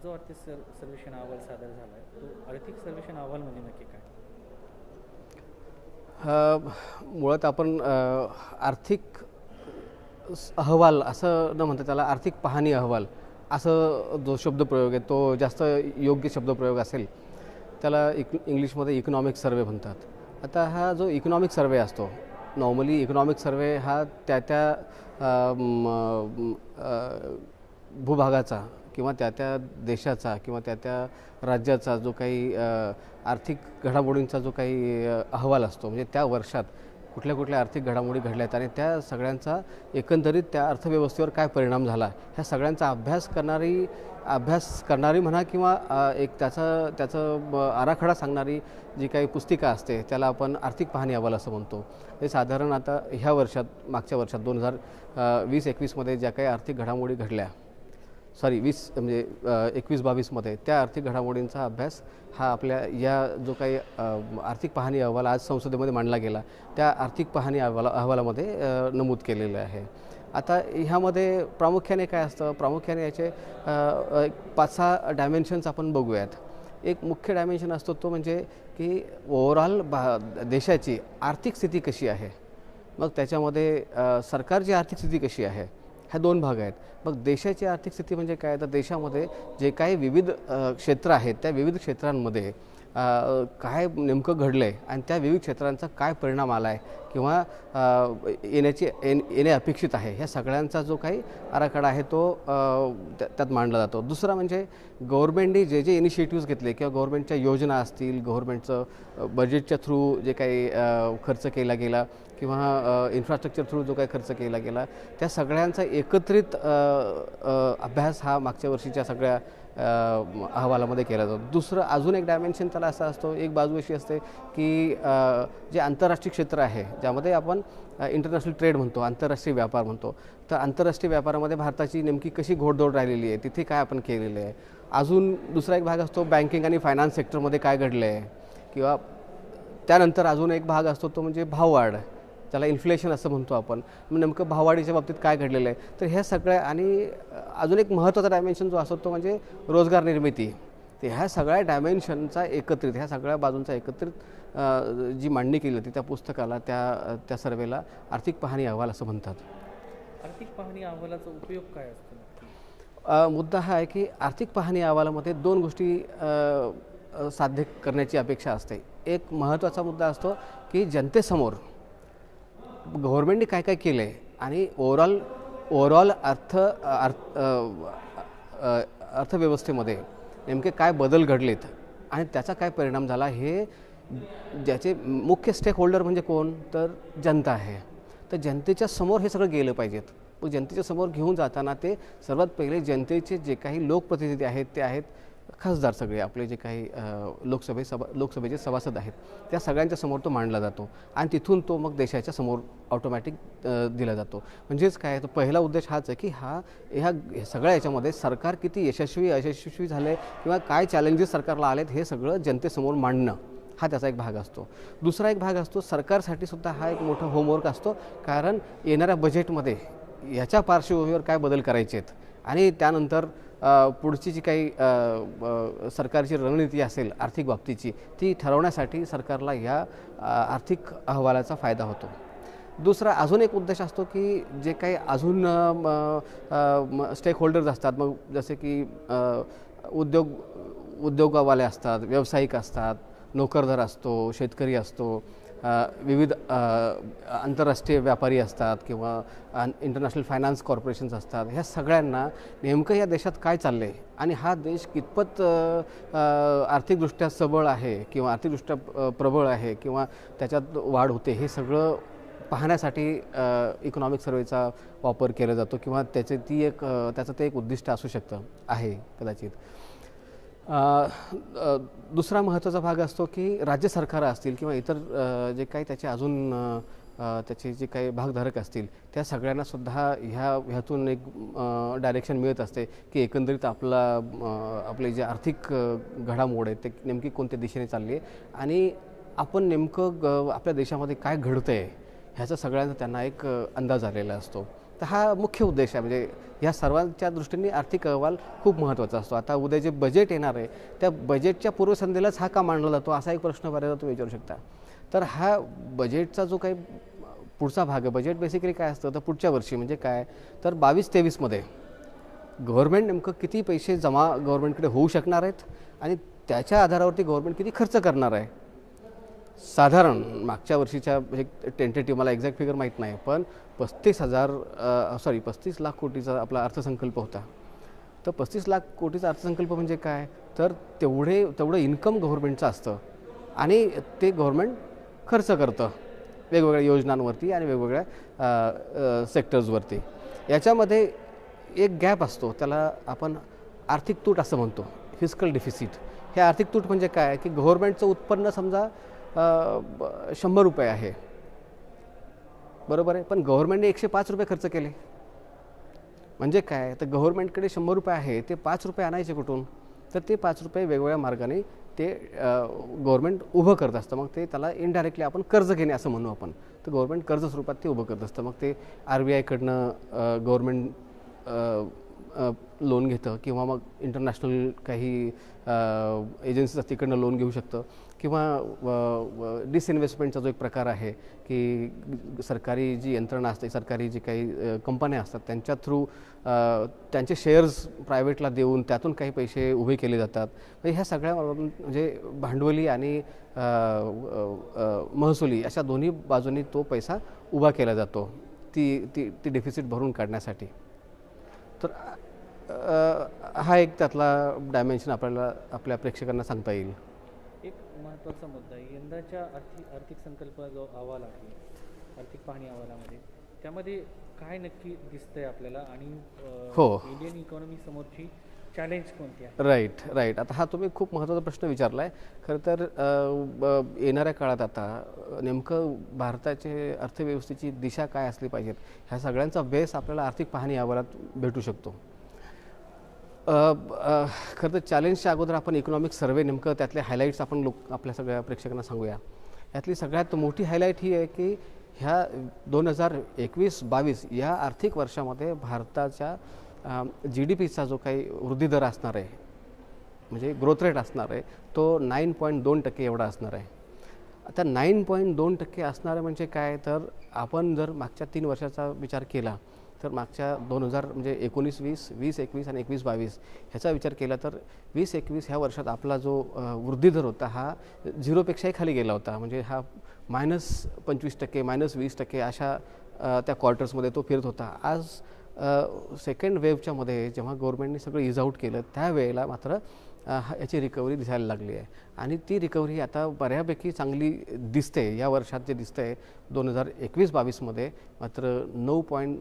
जो आर्थिक सर्वेक्षण अहवाल सादर झाला आहे तो आर्थिक सर्वेक्षण अहवाल म्हणजे नक्की काय? मुळात आपण आर्थिक अहवाल असं न म्हणता त्याला आर्थिक पाहणी अहवाल असं जो शब्दप्रयोग आहे तो जास्त योग्य शब्दप्रयोग असेल. त्याला इंग्लिशमध्ये इकॉनॉमिक सर्वे म्हणतात. आता हा जो इकॉनॉमिक सर्वे असतो, नॉर्मली इकॉनॉमिक सर्वे हा भूभागाचा किंवा त्या देशाचा किंवा त्या राज्याचा जो काही आर्थिक घडामोडींचा जो काही अहवाल असतो, म्हणजे त्या वर्षात कुठल्या कुठल्या आर्थिक घडामोडी घडल्यात आणि त्या सगळ्यांचा एकंदरीत त्या अर्थव्यवस्थेवर काय परिणाम झाला ह्या सगळ्यांचा अभ्यास करणारी म्हणा किंवा एक त्याचं आराखडा सांगणारी जी काही पुस्तिका असते त्याला आपण आर्थिक पाहणी अहवाल असं म्हणतो. हे साधारण आता ह्या वर्षात मागच्या वर्षात 2020-21मध्ये ज्या काही आर्थिक घडामोडी घडल्या, 21-22मध्ये त्या आर्थिक घडामोडींचा अभ्यास हा आपल्या या जो काही आर्थिक पाहणी अहवाल आज संसदेमध्ये मांडला गेला त्या आर्थिक पाहणी अहवालामध्ये नमूद केलेलं आहे. आता ह्यामध्ये प्रामुख्याने काय असतं, प्रामुख्याने याचे 5-6 डायमेन्शन्स आपण बघूयात. एक मुख्य डायमेन्शन असतो तो म्हणजे की ओव्हरऑल देशाची आर्थिक स्थिती कशी आहे, मग त्याच्यामध्ये सरकारची आर्थिक स्थिती कशी आहे, ह्या 2 भाग आहेत. मग देशाची आर्थिक स्थिती म्हणजे काय, तर देशामध्ये जे काही विविध क्षेत्र आहेत त्या विविध क्षेत्रांमध्ये काय नेमकं घडलं आहे आणि त्या विविध क्षेत्रांचा काय परिणाम आला आहे किंवा येणे अपेक्षित आहे, ह्या सगळ्यांचा जो काही आराखडा आहे तो त्यात मांडला जातो. दुसरा म्हणजे गव्हर्नमेंटने जे इनिशिएटिव्स घेतले किंवा गव्हर्नमेंटच्या योजना असतील, गव्हर्नमेंटचं बजेटच्या थ्रू जे काही खर्च केला गेला किंवा इन्फ्रास्ट्रक्चर थ्रू जो काही खर्च केला गेला त्या सगळ्यांचा एकत्रित अभ्यास हा मागच्या वर्षीच्या सगळ्या अहवालामध्ये केला जातो. दुसरं अजून एक डायमेन्शन त्याला असा असतो, एक बाजू अशी असते की जे आंतरराष्ट्रीय क्षेत्र आहे ज्यामध्ये आपण इंटरनॅशनल ट्रेड म्हणतो, आंतरराष्ट्रीय व्यापार म्हणतो, तर आंतरराष्ट्रीय व्यापारामध्ये भारताची नेमकी कशी घोडदौड राहिलेली आहे, तिथे काय आपण केलेलं आहे. अजून दुसरा एक भाग असतो बँकिंग आणि फायनान्स सेक्टरमध्ये काय घडलं आहे किंवा त्यानंतर अजून एक भाग असतो तो म्हणजे भाववाढ, त्याला इन्फ्लेशन असं म्हणतो आपण. नेमकं भाववाढीच्या बाबतीत काय घडलेलं आहे, तर ह्या सगळ्या आणि अजून एक महत्त्वाचा डायमेन्शन जो असतो तो म्हणजे रोजगार निर्मिती. तर ह्या सगळ्या डायमेन्शनचा एकत्रित, ह्या सगळ्या बाजूंचा एकत्रित जी मांडणी केली होती त्या पुस्तकाला त्या सर्वेला आर्थिक पाहणी अहवाल असं म्हणतात. आर्थिक पाहणी अहवालाचा उपयोग काय असतो? मुद्दा हा आहे की आर्थिक पाहणी अहवालामध्ये 2 गोष्टी साध्य करण्याची अपेक्षा असते. एक महत्त्वाचा मुद्दा असतो की जनतेसमोर गव्हर्नमेंटने काय काय केलं आहे आणि ओव्हरऑल अर्थव्यवस्थेमध्ये नेमके काय बदल घडलेत आणि त्याचा काय परिणाम झाला, हे ज्याचे मुख्य स्टेक होल्डर म्हणजे कोण, तर जनता आहे. तर जनतेच्या समोर हे सगळं गेलं पाहिजेत. मग जनतेच्या समोर घेऊन जाताना ते सर्वात पहिले जनतेचे जे काही लोकप्रतिनिधी आहेत ते आहेत खासदार, सगळे आपले जे काही लोकसभेचे सभासद आहेत त्या सगळ्यांच्या समोर तो मांडला जातो आणि तिथून तो मग देशाच्या समोर ऑटोमॅटिक दिला जातो. म्हणजेच काय, तो पहिला उद्देश हाच आहे की ह्या सगळ्या याच्यामध्ये सरकार किती अयशस्वी झाले किंवा काय चॅलेंजेस सरकारला आलेत हे सगळं जनतेसमोर मांडणं, हा त्याचा एक भाग असतो. दुसरा एक भाग असतो सरकारसाठी सुद्धा हा एक मोठा होमवर्क असतो, कारण येणाऱ्या बजेटमध्ये याच्या पार्श्वभूमीवर काय बदल करायचे आहेत आणि त्यानंतर पुढची जी काही सरकारची रणनीती असेल आर्थिक बाबतीची ती ठरवण्यासाठी सरकारला ह्या आर्थिक अहवालाचा फायदा होतो. दुसरा अजून एक उद्देश असतो की जे काही अजून स्टेक होल्डर्स असतात, मग जसे की उद्योगवाले असतात, व्यावसायिक असतात, नोकरदार असतो, शेतकरी असतो, विविध आंतरराष्ट्रीय व्यापारी असतात किंवा इंटरनॅशनल फायनान्स कॉर्पोरेशन्स असतात, ह्या सगळ्यांना नेमकं या देशात काय चाललं आहे आणि हा देश कितपत आर्थिकदृष्ट्या सबळ आहे किंवा आर्थिकदृष्ट्या प्रबळ आहे किंवा त्याच्यात वाढ होते, हे सगळं पाहण्यासाठी इकॉनॉमिक सर्वेचा वापर केला जातो किंवा त्याचं ते एक उद्दिष्ट असू शकतं आहे कदाचित. दुसरा महत्त्वाचा भाग असतो की राज्य सरकारं असतील किंवा इतर जे काही त्याचे अजून त्याचे जे काही भागधारक असतील त्या सगळ्यांनासुद्धा ह्यातून एक डायरेक्शन मिळत असते की एकंदरीत आपले जे आर्थिक घडामोड आहेत ते नेमकी कोणत्या दिशेने चालली आहे आणि आपण नेमकं आपल्या देशामध्ये काय घडतं आहे ह्याचा सगळ्यांचा त्यांना एक अंदाज आलेला असतो. तर हा मुख्य उद्देश आहे. म्हणजे ह्या सर्वांच्या दृष्टीने आर्थिक अहवाल खूप महत्त्वाचा असतो. आता उद्या जे बजेट येणार आहे त्या बजेटच्या पूर्वसंध्येलाच हा का मांडला जातो असा एक प्रश्न बऱ्याचदा तुम्ही विचारू शकता. तर हा बजेटचा जो काही पुढचा भाग आहे, बजेट बेसिकली काय असतं तर पुढच्या वर्षी म्हणजे काय तर 22-23मध्ये गव्हर्नमेंट नेमकं किती पैसे जमा गव्हर्नमेंटकडे होऊ शकणार आहेत आणि त्याच्या आधारावरती गव्हर्नमेंट किती खर्च करणार आहे. साधारण मागच्या वर्षीच्या म्हणजे टेंटेटिव्ह मला एक्झॅक्ट फिगर माहीत नाही, पण 35 लाख कोटीचा आपला अर्थसंकल्प होता. तर 35 लाख कोटीचा अर्थसंकल्प म्हणजे काय तर तेवढं इन्कम गव्हर्नमेंटचं असतं आणि ते गव्हर्नमेंट खर्च करतं वेगवेगळ्या योजनांवरती आणि वेगवेगळ्या सेक्टर्सवरती. याच्यामध्ये एक गॅप असतो, त्याला आपण आर्थिक तूट असं म्हणतो, फिस्कल डिफिसिट. हे आर्थिक तूट म्हणजे काय की गव्हर्नमेंटचं उत्पन्न समजा 100 रुपये आहे, बरोबर आहे, पण गव्हर्नमेंटने 105 रुपये खर्च केले. म्हणजे काय तर गव्हर्नमेंटकडे 100 रुपये आहे, ते 5 रुपये आणायचे कुठून तर ते 5 रुपये वेगवेगळ्या मार्गाने ते गव्हर्नमेंट उभं करत असतं. मग ते त्याला इनडायरेक्टली आपण कर्ज घेणे असं म्हणू आपण. तर गव्हर्नमेंट कर्ज स्वरूपात ते उभं करत असतं. मग ते RBIकडनं गव्हर्नमेंट लोन घेतं किंवा मग इंटरनॅशनल काही एजन्सीज तिकडनं लोन घेऊ शकतं किंवा डिसइन्व्हेस्टमेंटचा जो एक प्रकार आहे की सरकारी जी यंत्रणा असते, सरकारी जी काही कंपन्या असतात त्यांच्या थ्रू त्यांचे शेअर्स प्रायव्हेटला देऊन त्यातून काही पैसे उभे केले जातात. म्हणजे ह्या सगळ्या म्हणजे भांडवली आणि महसुली अशा दोन्ही बाजूंनी तो पैसा उभा केला जातो ती डिफिसिट भरून काढण्यासाठी. तर हा एक त्यातला डायमेन्शन आपल्याला आपल्या प्रेक्षकांना सांगता येईल. एक महत्त्वाचा मुद्दा आहे यंदाच्या आर्थिक संकल्प जो अहवाल आहे, आर्थिक पाहणी अहवालामध्ये त्यामध्ये काय नक्की दिसतंय आपल्याला आणि हो, इंडियन इकॉनॉमी समोरची चॅलेंज कोणती आहे? राईट. आता हा तुम्ही खूप महत्त्वाचा प्रश्न विचारला आहे. खरं तर येणाऱ्या काळात आता नेमकं भारताचे अर्थव्यवस्थेची दिशा काय असली पाहिजेत ह्या सगळ्यांचा बेस आपल्याला आर्थिक पाहणी अहवालात भेटू शकतो. खरं तर चॅलेंजच्या अगोदर आपण इकॉनॉमिक सर्वे नेमकं त्यातले हायलाईट्स आपण आपल्या सगळ्या प्रेक्षकांना सांगूया. यातली सगळ्यात मोठी हायलाईट ही आहे की ह्या 2021-22 या आर्थिक वर्षामध्ये भारताच्या GDPचा जो काही वृद्धी दर असणार आहे म्हणजे ग्रोथ रेट असणार आहे तो 9.2% एवढा असणार आहे. आता 9.2% असणार आहे म्हणजे काय तर आपण जर मागच्या 3 वर्षाचा विचार केला तर मागच्या 2000 म्हणजे 19-20, 20-21 आणि 21-22 ह्याचा विचार केला तर 20-21 ह्या वर्षात आपला जो वृद्धी दर होता हा 0पेक्षाही खाली गेला होता. म्हणजे हा -25%, -20% अशा त्या क्वार्टर्समध्ये तो फिरत होता. आज सेकंड वेव्हच्या मध्ये जेव्हा गव्हर्नमेंटने सगळं इज आऊट केलं त्यावेळेला मात्र याची रिकव्हरी दिसायला लागली आहे आणि ती रिकव्हरी आता बऱ्यापैकी चांगली दिसते. या वर्षात जे दिसतं आहे 2021-22मध्ये मात्र 9.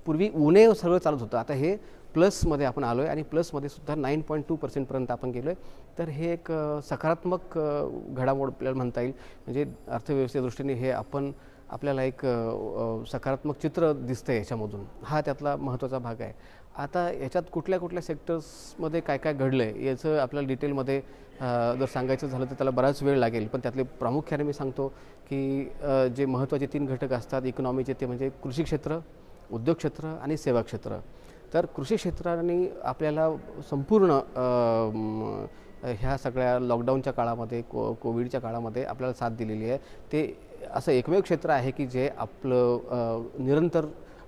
पूर्वी उणे सगळं चालत होतं, आता हे प्लसमध्ये आपण आलो आहे आणि प्लसमध्ये सुद्धा 9.2% आपण गेलो आहे. तर हे एक सकारात्मक घडामोड आपल्याला म्हणता येईल. म्हणजे अर्थव्यवस्थेच्या दृष्टीने हे आपल्याला एक सकारात्मक चित्र दिसतं आहे याच्यामधून. हा त्यातला महत्त्वाचा भाग आहे. आता याच्यात कुठल्या सेक्टर्समध्ये काय काय घडलं आहे याचं आपल्याला डिटेलमध्ये जर सांगायचं झालं तर त्याला बराच वेळ लागेल, पण त्यातले प्रामुख्याने मी सांगतो की जे महत्त्वाचे 3 घटक असतात इकॉनॉमीचे ते म्हणजे कृषी क्षेत्र, उद्योग क्षेत्र आणि सेवा क्षेत्र. तर कृषी क्षेत्राने आपल्याला संपूर्ण ह्या सगळ्या लॉकडाऊनच्या काळामध्ये कोविडच्या काळामध्ये आपल्याला साथ दिलेली आहे. ते असं एकमेव क्षेत्र आहे की जे आपलं निरंतर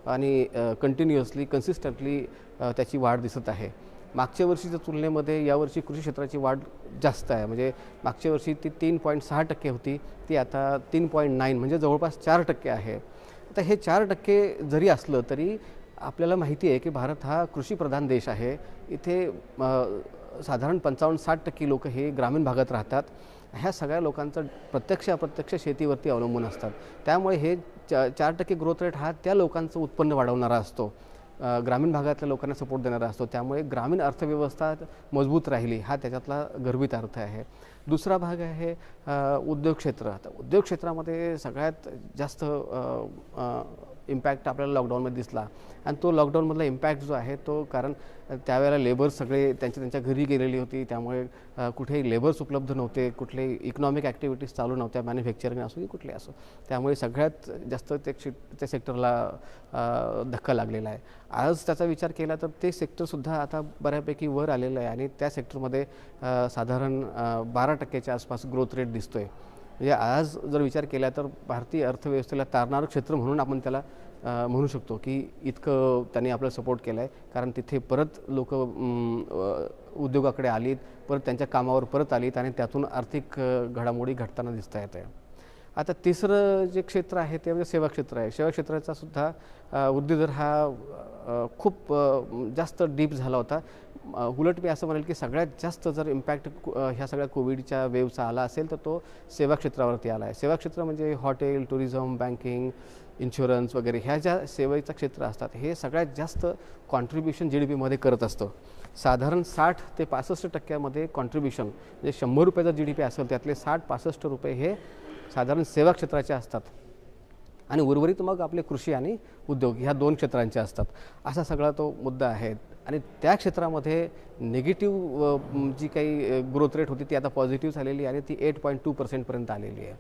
आणि कंटिन्युअसली कन्सिस्टंटली त्याची वाढ दिसत आहे. मागच्या वर्षीच्या तुलनेमध्ये यावर्षी कृषी क्षेत्राची वाढ जास्त आहे. म्हणजे मागच्या वर्षी ती 3.6% होती, ती आता 3.9 म्हणजे जवळपास 4% आहे. आता हे 4% जरी असलं तरी आपल्याला माहिती आहे की भारत हा कृषीप्रधान देश आहे. इथे साधारण 55-60% लोक हे ग्रामीण भागात राहतात. ह्या सगळ्या लोकांचं प्रत्यक्ष अप्रत्यक्ष शेतीवरती अवलंबून असतात. त्यामुळे हे 4% ग्रोथ रेट हा त्या लोकांचं उत्पन्न वाढवणारा असतो, ग्रामीण भागातल्या लोकांना सपोर्ट देणारा असतो. त्यामुळे ग्रामीण अर्थव्यवस्था मजबूत राहिली हा त्याच्यातला गर्भित अर्थ आहे. दुसरा भाग आहे उद्योग क्षेत्र. आता उद्योग क्षेत्रामध्ये सगळ्यात जास्त इम्पॅक्ट आपल्याला लॉकडाऊनमध्ये दिसला. आणि तो लॉकडाऊनमधला इम्पॅक्ट जो आहे तो कारण त्यावेळेला लेबर सगळे त्यांच्या घरी गेलेली होती, त्यामुळे कुठेही लेबर्स उपलब्ध नव्हते, कुठलेही इकॉनॉमिक ॲक्टिव्हिटीज चालू नव्हत्या, मॅन्युफॅक्चरिंग असो की कुठले असो. त्यामुळे सगळ्यात जास्त त्या सेक्टरला धक्का लागलेला आहे. आज त्याचा विचार केला तर ते सेक्टरसुद्धा आता बऱ्यापैकी वर आलेलं आहे आणि त्या सेक्टरमध्ये साधारण 12% आसपास ग्रोथ रेट दिसतो आहे. म्हणजे आज जर विचार केला तर भारतीय अर्थव्यवस्थेला तारणारं क्षेत्र म्हणून आपण त्याला म्हणू शकतो की इतकं त्यांनी आपल्याला सपोर्ट केला आहे. कारण तिथे परत लोक उद्योगाकडे आलीत, परत त्यांच्या कामावर परत आलीत आणि त्यातून आर्थिक घडामोडी घडताना दिसत आहेत. आता तिसरं जे क्षेत्र आहे ते म्हणजे सेवा क्षेत्र आहे. सेवा क्षेत्राचा सुद्धा वृद्धिदर हा खूप जास्त डीप झाला होता. उलट मी असं म्हणेल की सगळ्यात जास्त जर इम्पॅक्ट ह्या सगळ्या कोविडच्या वेव्हचा आला असेल तर तो सेवा क्षेत्रावरती आला आहे. सेवा क्षेत्र म्हणजे हॉटेल, टुरिझम, बँकिंग, इन्शुरन्स वगैरे ह्या ज्या सेवेचं क्षेत्र असतात हे सगळ्यात जास्त कॉन्ट्रीब्युशन GDPमध्ये करत असतं. साधारण 60 ते 65% कॉन्ट्रीब्युशन म्हणजे 100 रुपयाचा GDP असेल त्यातले 60-65 रुपये हे साधारण सेवा क्षेत्राचे असतात आणि उर्वरित मग आपले कृषी आणि उद्योग ह्या 2 क्षेत्रांचे असतात. असा सगळा तो मुद्दा आहे. आणि त्या क्षेत्रामध्ये निगेटिव्ह जी काही ग्रोथ रेट होती ती आता पॉझिटिव्ह झालेली आणि ती 8.2% आलेली आहे.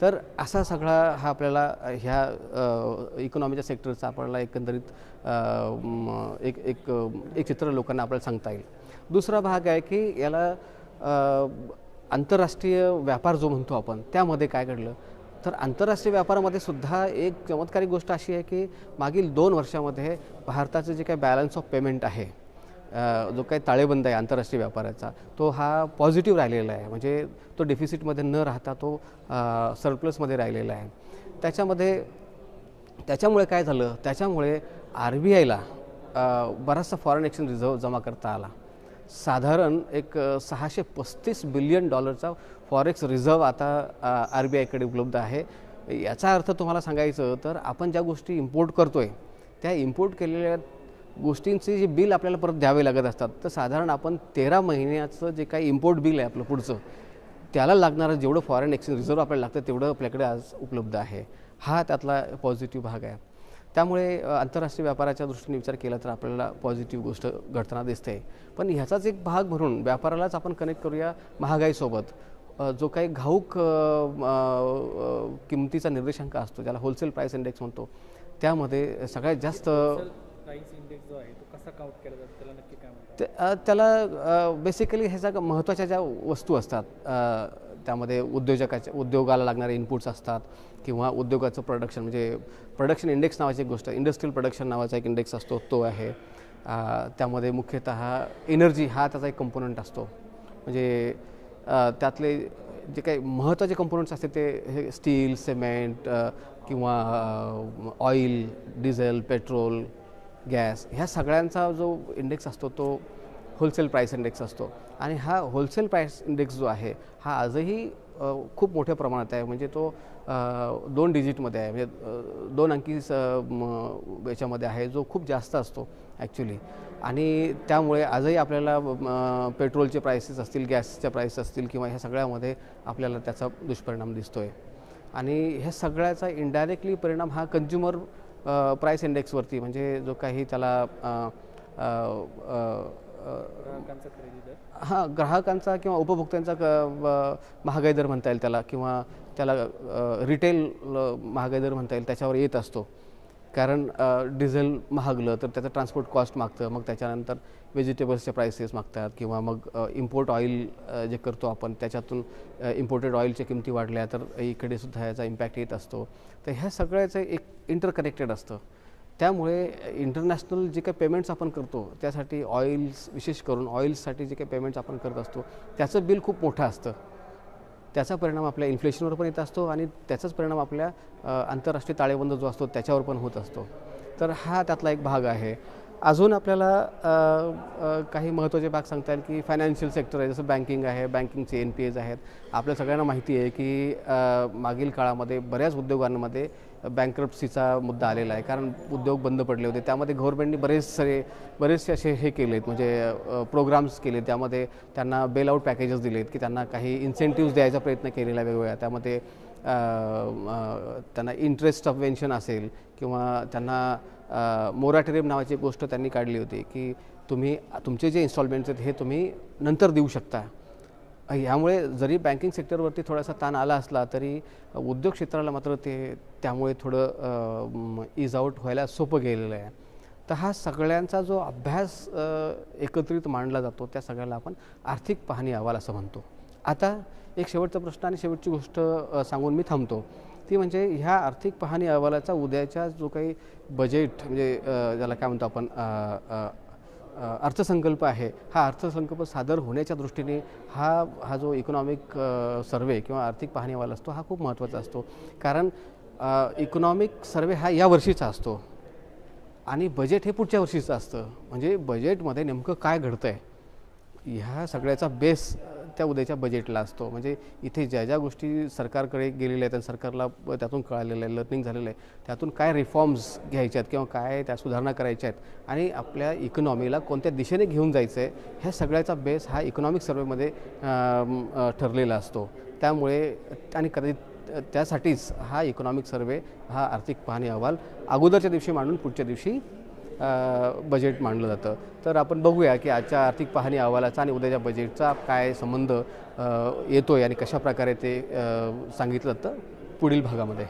तर असा सगळा हा आपल्याला ह्या इकॉनॉमीच्या सेक्टरचा आपल्याला एकंदरीत एक चित्र लोकांना आपल्याला सांगता येईल. दुसरा भाग आहे की याला आंतरराष्ट्रीय व्यापार जो म्हणतो आपण त्यामध्ये काय घडलं तर आंतरराष्ट्रीय व्यापारामध्ये सुद्धा एक चमत्कारिक गोष्ट अशी आहे की मागील 2 वर्षामध्ये भारताचं जे काही बॅलन्स ऑफ पेमेंट आहे, जो काही ताळेबंद आहे आंतरराष्ट्रीय व्यापाराचा तो हा पॉझिटिव्ह राहिलेला आहे. म्हणजे तो डेफिसिटमध्ये न राहता तो सरप्लसमध्ये राहिलेला आहे. त्याच्यामुळे काय झालं, त्याच्यामुळे RBIला बराचसा फॉरेन एक्सचेंज रिझर्व्ह जमा करता आला. साधारण एक $635 बिलियन फॉरेक्स रिझर्व्ह आता RBIकडे उपलब्ध आहे. याचा अर्थ तुम्हाला सांगायचं तर आपण ज्या गोष्टी इम्पोर्ट करतोय त्या इम्पोर्ट केलेल्या गोष्टींचे जे बिल आपल्याला परत द्यावे लागत असतात, तर साधारण आपण 13 महिन्याचं जे काही इम्पोर्ट बिल आहे आपलं पुढचं त्याला लागणारं जेवढं फॉरेन एक्सचेंज रिझर्व्ह आपल्याला लागतं तेवढं आपल्याकडे आज उपलब्ध आहे. हा त्यातला पॉझिटिव्ह भाग आहे. त्यामुळे आंतरराष्ट्रीय व्यापाराच्या दृष्टीने विचार केला तर आपल्याला पॉझिटिव्ह गोष्ट घडताना दिसते. पण ह्याचाच एक भाग म्हणून व्यापारालाच आपण कनेक्ट करूया महागाईसोबत. जो काही घाऊक किमतीचा निर्देशांक असतो ज्याला होलसेल प्राईस इंडेक्स म्हणतो, त्यामध्ये सगळ्यात जास्त प्राइस इंडेक्स जो आहे तो कसा काउंट केला जातो, त्याला नक्की काय म्हणतात? त्याला बेसिकली ह्याच्या महत्त्वाच्या ज्या वस्तू असतात त्यामध्ये उद्योगाला लागणारे इनपुट्स असतात किंवा उद्योगाचं प्रोडक्शन म्हणजे प्रोडक्शन इंडेक्स नावाची एक गोष्ट, इंडस्ट्रियल प्रोडक्शन नावाचा एक इंडेक्स असतो तो आहे. त्यामध्ये मुख्यतः एनर्जी हा त्याचा एक कंपोनंट असतो. म्हणजे त्यातले जे काही महत्त्वाचे कंपोनंट्स असतात ते हे स्टील, सिमेंट किंवा ऑइल, डिझेल, पेट्रोल, गॅस ह्या सगळ्यांचा जो इंडेक्स असतो तो होलसेल प्राईस इंडेक्स असतो. आणि हा होलसेल प्राईस इंडेक्स जो आहे हा आजही खूप मोठ्या प्रमाणात आहे. म्हणजे तो 2 डिजिटमध्ये आहे, म्हणजे 2 अंकी याच्यामध्ये आहे, जो खूप जास्त असतो ॲक्च्युली. आणि त्यामुळे आजही आपल्याला पेट्रोलचे प्राइसेस असतील, गॅसच्या प्राइस असतील किंवा ह्या सगळ्यामध्ये आपल्याला त्याचा दुष्परिणाम दिसतो आहे. आणि ह्या सगळ्याचा इनडायरेक्टली परिणाम हा कंझ्युमर प्राईस इंडेक्सवरती म्हणजे जो काही त्याला ग्राहकांचा किंवा उपभोक्त्यांचा महागाई दर म्हणता येईल त्याला, किंवा त्याला रिटेल महागाई दर म्हणता येईल, त्याच्यावर येत असतो. कारण डिझेल महागलं तर त्याचं ट्रान्सपोर्ट कॉस्ट मागतं, मग त्याच्यानंतर व्हेजिटेबल्सचे प्राइसेस मागतात किंवा मग इम्पोर्ट ऑइल जे करतो आपण त्याच्यातून इम्पोर्टेड ऑइलच्या किमती वाढल्या तर इकडे सुद्धा याचा इम्पॅक्ट येत असतो. तर ह्या सगळ्याचं एक इंटरकनेक्टेड असतं. त्यामुळे इंटरनॅशनल जे काही पेमेंट्स आपण करतो त्यासाठी ऑइल्स, विशेष करून ऑइल्ससाठी जे काही पेमेंट्स आपण करत असतो त्याचं बिल खूप मोठं असतं. त्याचा परिणाम आपल्या इन्फ्लेशनवर पण येत असतो आणि त्याचाच परिणाम आपल्या आंतरराष्ट्रीय ताळेबंद जो असतो त्याच्यावर पण होत असतो. तर हा त्यातला एक भाग आहे. अजून आपल्याला काही महत्त्वाचे भाग सांगता येईल की फायनान्शियल सेक्टर आहे, जसं बँकिंग आहे, बँकिंगचे NPAs आहेत. आपल्या सगळ्यांना माहिती आहे की मागील काळामध्ये बऱ्याच उद्योगांमध्ये बँक्रप्सीचा मुद्दा आलेला आहे, कारण उद्योग बंद पडले होते. त्यामध्ये गव्हर्नमेंटनी बरेचसे असे हे केलेत, म्हणजे प्रोग्राम्स केले. त्यामध्ये त्यांना बेल आउट पॅकेजेस दिलेत की त्यांना काही इन्सेंटिव्स द्यायचा प्रयत्न केलेला वेगवेगळ्या. त्यामध्ये त्यांना इंटरेस्ट सबवेन्शन असेल किंवा त्यांना मोरॅटोरियम नावाची गोष्ट त्यांनी काढली होती की तुम्ही तुमचे जे इन्स्टॉलमेंट्स आहेत हे तुम्ही नंतर देऊ शकता. ह्यामुळे जरी बँकिंग सेक्टरवरती थोडासा ताण आला असला तरी उद्योग क्षेत्राला मात्र त्यामुळे थोडं इज आऊट व्हायला सोपं गेलेलं आहे. तर हा सगळ्यांचा जो अभ्यास एकत्रित मांडला जातो त्या सगळ्याला आपण आर्थिक पाहणी अहवाल असं म्हणतो. आता एक शेवटचा प्रश्न आणि शेवटची गोष्ट सांगून मी थांबतो, ती म्हणजे ह्या आर्थिक पाहणी अहवालाचा उद्याच्या जो काही बजेट म्हणजे ज्याला काय म्हणतो आपण अर्थसंकल्प आहे, हा अर्थसंकल्प सादर होण्याच्या दृष्टीने हा जो इकॉनॉमिक सर्वे किंवा आर्थिक पाहणी अहवाल असतो हा खूप महत्त्वाचा असतो. कारण इकॉनॉमिक सर्वे हा या वर्षीचा असतो आणि बजेट हे पुढच्या वर्षीचं असतं. म्हणजे बजेटमध्ये नेमकं काय घडतं आहे ह्या सगळ्याचा बेस त्या उद्याच्या बजेटला असतो. म्हणजे इथे ज्या ज्या गोष्टी सरकारकडे गेलेल्या आहेत आणि सरकारला त्यातून कळालेलं आहे, लर्निंग झालेलं आहे, त्यातून काय रिफॉर्म्स घ्यायच्या आहेत किंवा काय त्या सुधारणा करायच्या आहेत आणि आपल्या इकॉनॉमीला कोणत्या दिशेने घेऊन जायचं आहे ह्या सगळ्याचा बेस हा इकॉनॉमिक सर्वेमध्ये ठरलेला असतो. त्यामुळे आणि कदाचित त्यासाठीच हा इकॉनॉमिक सर्वे हा आर्थिक पाहणी अहवाल अगोदरच्या दिवशी मांडून पुढच्या दिवशी बजेट मांडलं जातं. तर आपण बघूया की आजच्या आर्थिक पाहणी अहवालाचा आणि उद्याच्या बजेटचा काय संबंध येतो आहे आणि कशाप्रकारे ते सांगितलं जातं पुढील भागामध्ये.